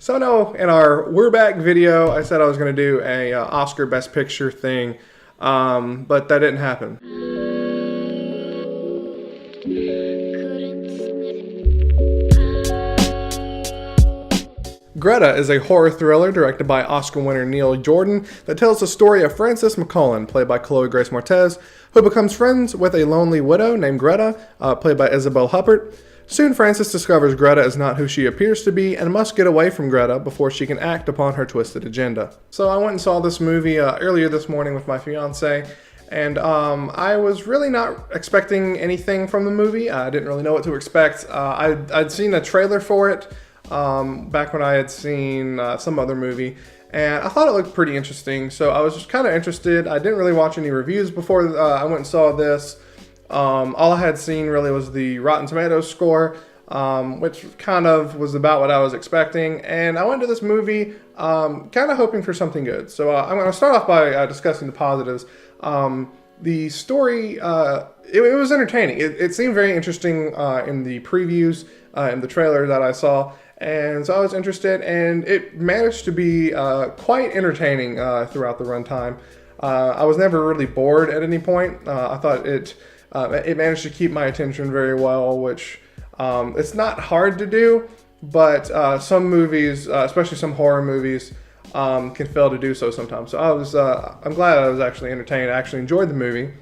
So no, in our We're Back video, I said I was going to do a Oscar Best Picture thing, but that didn't happen. Greta is a horror thriller directed by Oscar winner Neil Jordan that tells the story of Frances McCullen, played by Chloe Grace Moretz, who becomes friends with a lonely widow named Greta, played by Isabelle Huppert. Soon Frances discovers Greta is not who she appears to be and must get away from Greta before she can act upon her twisted agenda. So I went and saw this movie earlier this morning with my fiance, and I was really not expecting anything from the movie. I didn't really know what to expect. I'd seen a trailer for it back when I had seen some other movie, and I thought it looked pretty interesting, so I was just kind of interested. I didn't really watch any reviews before I went and saw this. All I had seen really was the Rotten Tomatoes score, which kind of was about what I was expecting, and I went to this movie kind of hoping for something good. So I'm going to start off by discussing the positives. The story, it was entertaining. It seemed very interesting in the previews and the trailer that I saw, and so I was interested, and it managed to be quite entertaining throughout the runtime. I was never really bored at any point. I thought it managed to keep my attention very well, which it's not hard to do, but some movies, especially some horror movies, can fail to do so sometimes. So I'm glad I was actually entertained. I actually enjoyed the movie.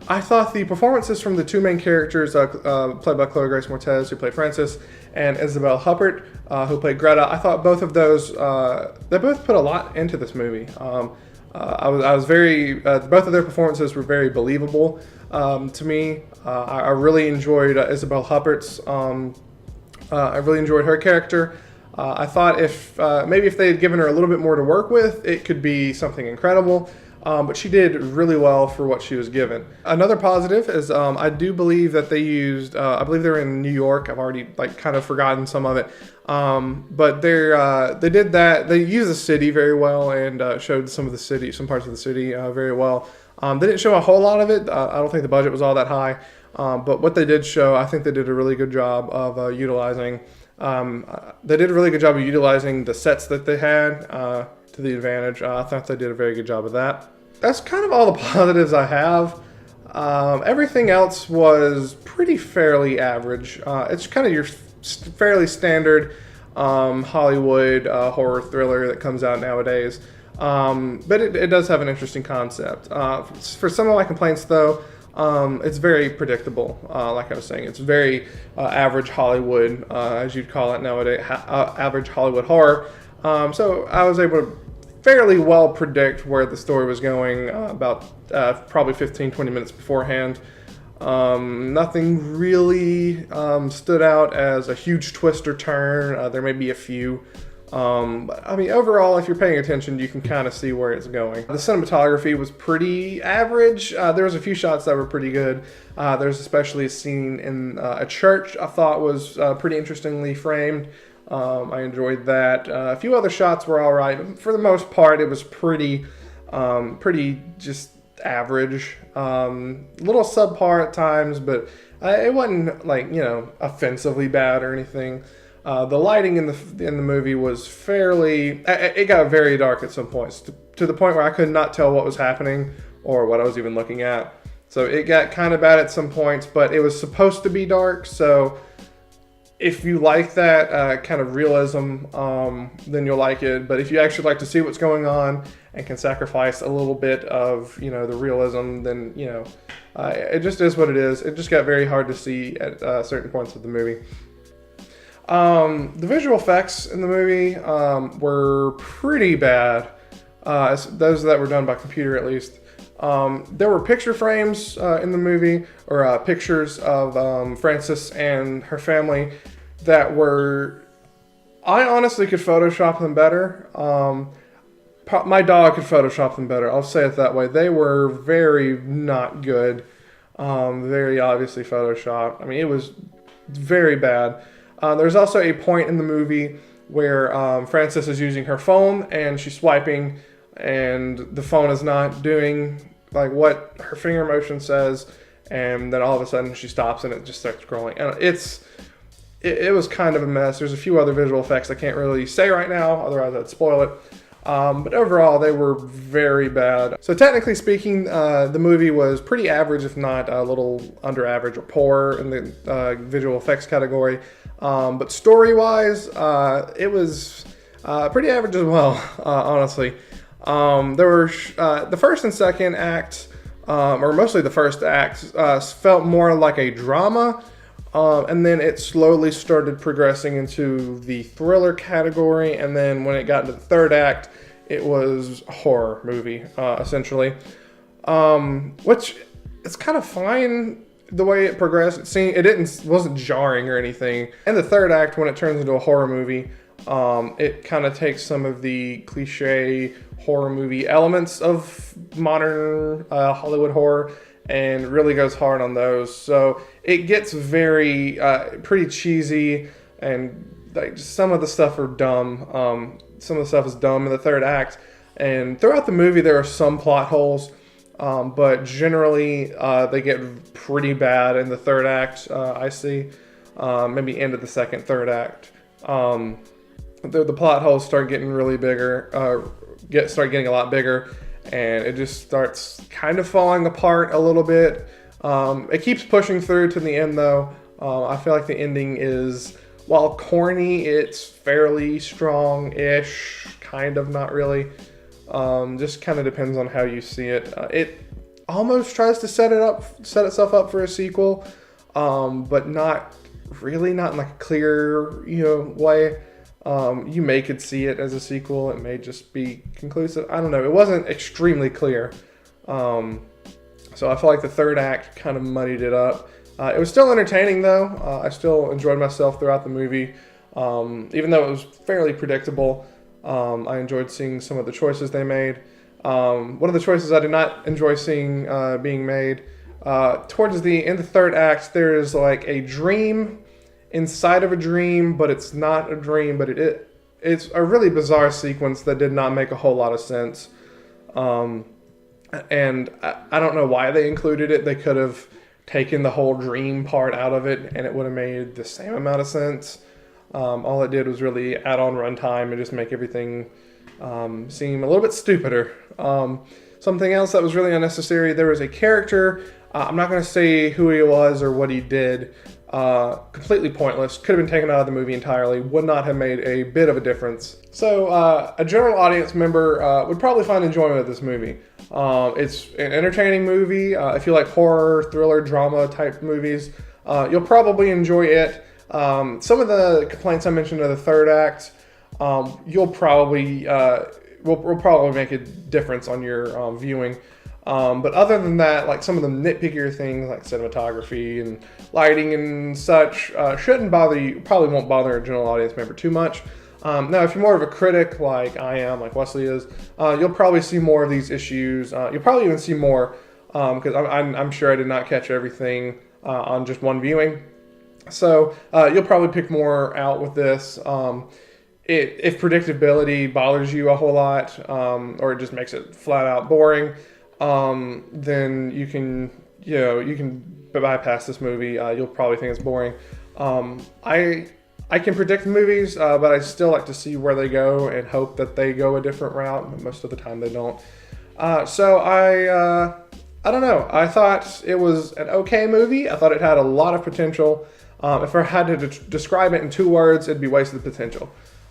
I thought the performances from the two main characters, played by Chloe Grace Moretz, who played Frances, and Isabelle Huppert, who played Greta, I thought both of those, they both put a lot into this movie. I was very, both of their performances were very believable to me. I really enjoyed Isabelle Huppert's, I really enjoyed her character. I thought maybe if they had given her a little bit more to work with, it could be something incredible. But she did really well for what she was given. Another positive is I do believe that they used, I believe they're in New York. I've already kind of forgotten some of it. But they did that. They used the city very well and showed some parts of the city very well. They didn't show a whole lot of it. I don't think the budget was all that high. But what they did show, I think they did a really good job of utilizing. They did a really good job of utilizing the sets that they had to the advantage. I thought they did a very good job of that. That's kind of all the positives I have. Everything else was fairly average. It's kind of your fairly standard Hollywood horror thriller that comes out nowadays. But it does have an interesting concept. For some of my complaints, though, it's very predictable. Like I was saying, it's very average Hollywood, as you'd call it nowadays, average Hollywood horror. So I was able to fairly well predict where the story was going about probably 15-20 minutes beforehand. Nothing really stood out as a huge twist or turn. There may be a few. But I mean, overall, if you're paying attention, you can kind of see where it's going. The cinematography was pretty average. There was a few shots that were pretty good. There's especially a scene in a church I thought was pretty interestingly framed. I enjoyed that. A few other shots were all right. For the most part, it was pretty just average. Little subpar at times, but it wasn't offensively bad or anything. The lighting in the movie was it got very dark at some points, to the point where I could not tell what was happening or what I was even looking at. So it got kind of bad at some points, but it was supposed to be dark, so if you like that kind of realism, then you'll like it. But if you actually like to see what's going on and can sacrifice a little bit of, the realism, then, it just is what it is. It just got very hard to see at certain points of the movie. The visual effects in the movie were pretty bad, those that were done by computer at least. There were picture frames in the movie, or pictures of Frances and her family that I honestly could Photoshop them better. My dog could Photoshop them better. I'll say it that way. They were very not good. Very obviously Photoshopped. I mean, it was very bad. There's also a point in the movie where Frances is using her phone and she's swiping, and the phone is not doing what her finger motion says, and then all of a sudden she stops and it just starts scrolling. And it was kind of a mess. There's a few other visual effects I can't really say right now, otherwise I'd spoil it. But overall, they were very bad. So technically speaking, the movie was pretty average, if not a little under average or poor in the visual effects category. But story-wise, it was pretty average as well, honestly. There were the first and second acts, or mostly the first act, felt more like a drama. And then it slowly started progressing into the thriller category. And then when it got into the third act, it was a horror movie, essentially. Which is kind of fine the way it progressed. Wasn't jarring or anything. And the third act, when it turns into a horror movie, it kind of takes some of the cliche horror movie elements of modern Hollywood horror and really goes hard on those. So it gets very pretty cheesy, and like some of the stuff are dumb. Some of the stuff is dumb in the third act, and throughout the movie there are some plot holes, but generally they get pretty bad in the third act. I see, maybe end of the second, third act. The plot holes start getting really bigger, start getting a lot bigger. And it just starts kind of falling apart a little bit. It keeps pushing through to the end, though. I feel like the ending is, while corny, it's fairly strong-ish, kind of, not really. Just kind of depends on how you see it. It almost tries to set itself up for a sequel, but not really, not in like a clear, way. You could see it as a sequel. It may just be conclusive. I don't know. It wasn't extremely clear. So I feel like the third act kind of muddied it up. It was still entertaining, though. I still enjoyed myself throughout the movie. Even though it was fairly predictable, I enjoyed seeing some of the choices they made. One of the choices I did not enjoy seeing being made, towards the end of the third act, there is like a dream inside of a dream, but it's not a dream, but it's a really bizarre sequence that did not make a whole lot of sense. And I don't know why they included it. They could have taken the whole dream part out of it and it would have made the same amount of sense. All it did was really add on runtime and just make everything seem a little bit stupider. Something else that was really unnecessary, there was a character, I'm not going to say who he was or what he did, completely pointless, could have been taken out of the movie entirely, would not have made a bit of a difference. So a general audience member would probably find enjoyment of this movie. It's an entertaining movie. If you like horror, thriller, drama type movies, you'll probably enjoy it. Some of the complaints I mentioned in the third act, will probably make a difference on your viewing. But other than that, like some of the nitpickier things like cinematography and lighting and such shouldn't bother you, probably won't bother a general audience member too much. Now, if you're more of a critic like I am, like Wesley is, you'll probably see more of these issues. You'll probably even see more because I'm sure I did not catch everything on just one viewing. So you'll probably pick more out with this. If predictability bothers you a whole lot or it just makes it flat out boring, then you can bypass this movie. You'll probably think it's boring. I can predict movies, but I still like to see where they go and hope that they go a different route. Most of the time they don't. So I don't know. I thought it was an okay movie. I thought it had a lot of potential. If I had to describe it in 2 words, it'd be wasted potential.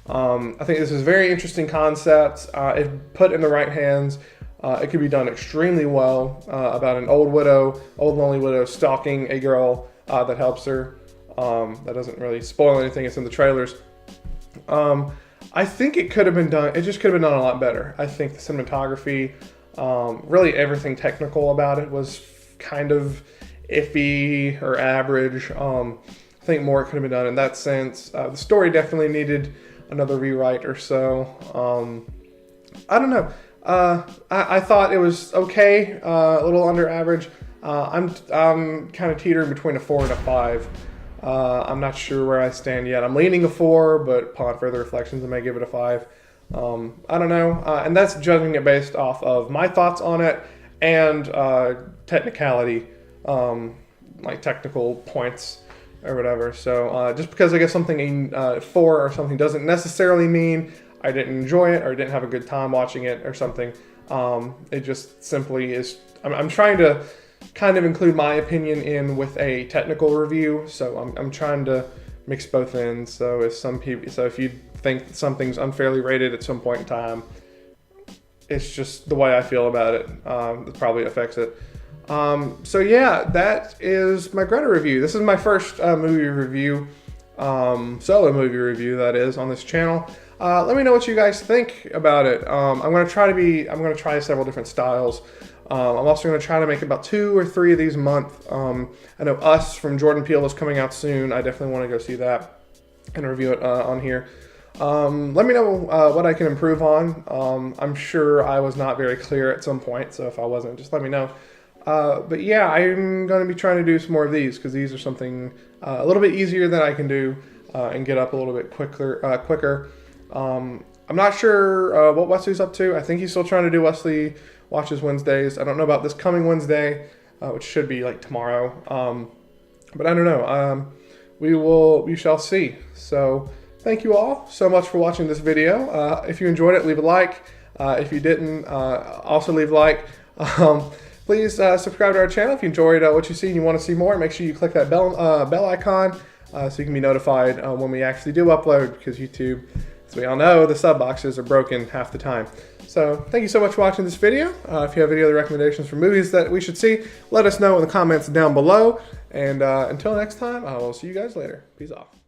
I think this is a very interesting concept. If put in the right hands, it could be done extremely well, about an old lonely widow stalking a girl that helps her. That doesn't really spoil anything. It's in the trailers. I think it could have been done. It just could have been done a lot better. I think the cinematography, really everything technical about it was kind of iffy or average. I think more could have been done in that sense. The story definitely needed another rewrite or so. I don't know. I thought it was okay, a little under average. I'm kind of teetering between a 4 and a 5. I'm not sure where I stand yet. I'm leaning a 4, but upon further reflections, I may give it a 5. I don't know. And that's judging it based off of my thoughts on it and technicality, like technical points. or whatever. So just because I get something 4 or something doesn't necessarily mean I didn't enjoy it or didn't have a good time watching it or something. It just simply is. I'm trying to kind of include my opinion in with a technical review. So I'm trying to mix both ends. So if you think something's unfairly rated at some point in time, it's just the way I feel about it that probably affects it. So yeah, that is my Greta review. This is my first movie review, solo movie review that is, on this channel. Let me know what you guys think about it. I'm gonna try several different styles. I'm also gonna try to make about 2 or 3 of these a month. I know Us from Jordan Peele is coming out soon. I definitely want to go see that and review it on here. Let me know what I can improve on. I'm sure I was not very clear at some point, so if I wasn't, just let me know. But yeah, I'm going to be trying to do some more of these because these are something a little bit easier than I can do and get up a little bit quicker. I'm not sure what Wesley's up to. I think he's still trying to do Wesley Watches Wednesdays. I don't know about this coming Wednesday, which should be like tomorrow. But I don't know. We shall see. So thank you all so much for watching this video. If you enjoyed it, leave a like. If you didn't, also leave a like. Please subscribe to our channel if you enjoyed what you see and you want to see more. Make sure you click that bell icon so you can be notified when we actually do upload, because YouTube, as we all know, the sub boxes are broken half the time. So thank you so much for watching this video. If you have any other recommendations for movies that we should see, let us know in the comments down below. And until next time, I will see you guys later. Peace off.